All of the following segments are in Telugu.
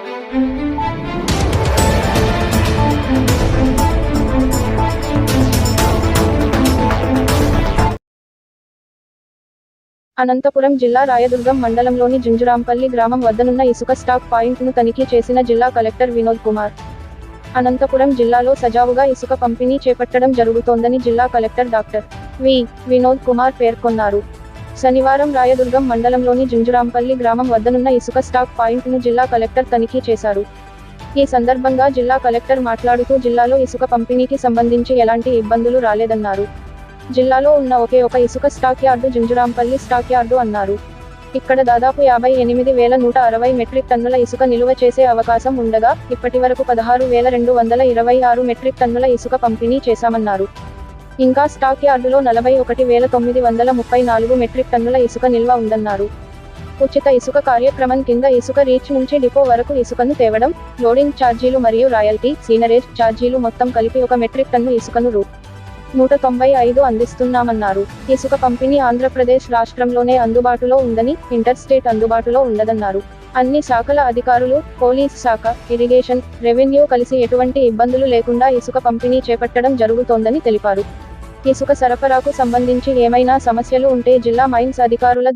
అనంతపురం జిల్లా రాయదుర్గం మండలంలోని జుంజురాంపల్లి గ్రామం వద్దనున్న ఇసుక స్టాక్ పాయింట్ను తనిఖీ చేసిన జిల్లా కలెక్టర్ వినోద్ కుమార్. అనంతపురం జిల్లాలో సజావుగా ఇసుక పంపిణీ చేపట్టడం జరుగుతోందని జిల్లా కలెక్టర్ డాక్టర్ వినోద్ కుమార్ పేర్కొన్నారు. శనివారం రాయదుర్గం మండలంలోని జుంజురాంపల్లి గ్రామం వద్దనున్న ఇసుక స్టాక్ పాయింట్ను జిల్లా కలెక్టర్ తనిఖీ చేశారు. ఈ సందర్భంగా జిల్లా కలెక్టర్ మాట్లాడుతూ జిల్లాలో ఇసుక పంపిణీకి సంబంధించి ఎలాంటి ఇబ్బందులు రాలేదన్నారు. జిల్లాలో ఉన్న ఒకే ఒక ఇసుక స్టాక్ యార్డు జుంజురాంపల్లి స్టాక్ యార్డు అన్నారు. ఇక్కడ దాదాపు 58,160 మెట్రిక్ టన్నుల ఇసుక నిలువ చేసే అవకాశం ఉండగా ఇప్పటివరకు 16,226 మెట్రిక్ టన్నుల ఇసుక పంపిణీ చేశామన్నారు. ఇంకా స్టాక్ యార్డులో 41,934 మెట్రిక్ టన్నుల ఇసుక నిల్వ ఉందన్నారు. ఉచిత ఇసుక కార్యక్రమం కింద ఇసుక రీచ్ నుంచి డిపో వరకు ఇసుకను తేవడం, లోడింగ్ ఛార్జీలు మరియు రాయల్టీ, సీనరేజ్ ఛార్జీలు మొత్తం కలిపి 1 మెట్రిక్ టన్ను ఇసుకను రూ. 195 అందిస్తున్నామన్నారు. ఇసుక పంపిణీ ఆంధ్రప్రదేశ్ రాష్ట్రంలోనే అందుబాటులో ఉందని, ఇంటర్ స్టేట్ అందుబాటులో ఉండదన్నారు. అన్ని శాఖల అధికారులు, పోలీస్ శాఖ, ఇరిగేషన్, రెవెన్యూ కలిసి ఎటువంటి ఇబ్బందులు లేకుండా ఇసుక పంపిణీ చేపట్టడం జరుగుతోందని తెలిపారు. ఇసుక సరఫరాకు సంబంధించి ఏమైనా సమస్యలు ఉంటే జిల్లా మైన్స్ అధికారుల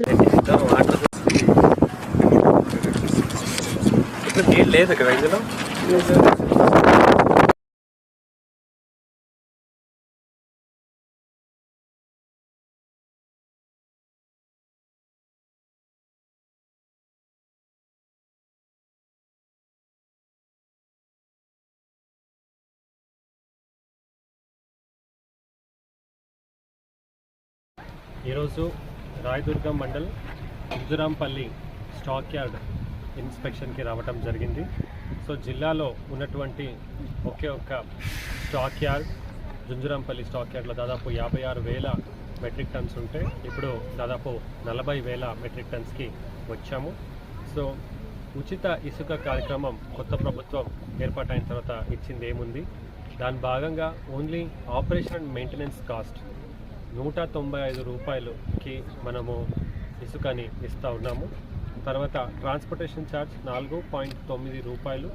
ఈరోజు రాయదుర్గం మండల్ జుంజురాంపల్లి స్టాక్ యార్డ్ ఇన్స్పెక్షన్కి రావటం జరిగింది. సో జిల్లాలో ఉన్నటువంటి ఒకే ఒక్క స్టాక్ యార్డ్ జుంజురాంపల్లి స్టాక్ యార్డ్లో దాదాపు 56,000 మెట్రిక్ టన్స్ ఉంటే ఇప్పుడు దాదాపు 40,000 మెట్రిక్ టన్స్కి వచ్చాము. సో ఉచిత ఇసుక కార్యక్రమం కొత్త ప్రభుత్వం ఏర్పాటైన తర్వాత ఇచ్చింది ఏముంది, దాని భాగంగా only operation and maintenance cost 195 రూపాయలకి మనము ఇసుకని ఇస్తూ ఉన్నాము. తర్వాత ట్రాన్స్పోర్టేషన్ ఛార్జ్ 4.9 రూపాయలు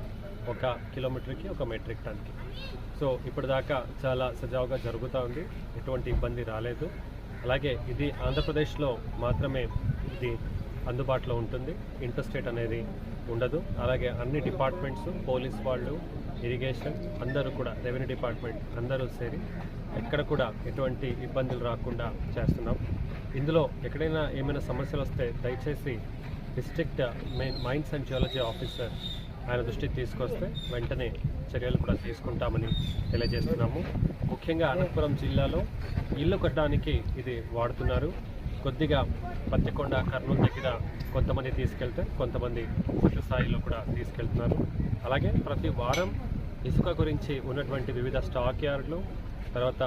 1 కిలోమీటర్కి 1 మెట్రిక్ టన్కి. సో ఇప్పటిదాకా చాలా సజావుగా జరుగుతూ ఉంది, ఎటువంటి ఇబ్బంది రాలేదు. అలాగే ఇది ఆంధ్రప్రదేశ్లో మాత్రమే ఇది అందుబాటులో ఉంటుంది, ఇంటర్ స్టేట్ అనేది ఉండదు. అలాగే అన్ని డిపార్ట్మెంట్స్, పోలీస్ వాళ్ళు, ఇరిగేషన్ అందరూ కూడా, రెవెన్యూ డిపార్ట్మెంట్ అందరూ సేరి ఎక్కడ కూడా ఎటువంటి ఇబ్బందులు రాకుండా చేస్తున్నాం. ఇందులో ఎక్కడైనా ఏమైనా సమస్యలు వస్తే దయచేసి district mines and geology officer ఆయన దృష్టికి తీసుకొస్తే వెంటనే చర్యలు కూడా తీసుకుంటామని తెలియజేస్తున్నాము. ముఖ్యంగా అనంతపురం జిల్లాలో ఇల్లు కట్టడానికి ఇది వాడుతున్నారు. కొద్దిగా పత్తికొండ, కర్నూలు దగ్గర కొంతమంది తీసుకెళ్తే కొంతమంది పూర్తి స్థాయిలో కూడా తీసుకెళ్తున్నారు. అలాగే ప్రతి వారం ఇసుక గురించి ఉన్నటువంటి వివిధ స్టాక్ యార్డులు, తర్వాత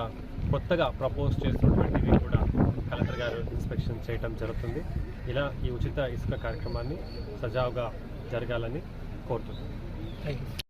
కొత్తగా ప్రపోజ్ చేస్తున్నటువంటివి కూడా కలెక్టర్ గారు ఇన్స్పెక్షన్ చేయడం జరుగుతుంది. ఇలా ఈ ఉచిత ఇసుక కార్యక్రమాన్ని సజావుగా జరగాలని కోరుతున్నాను. Thank you.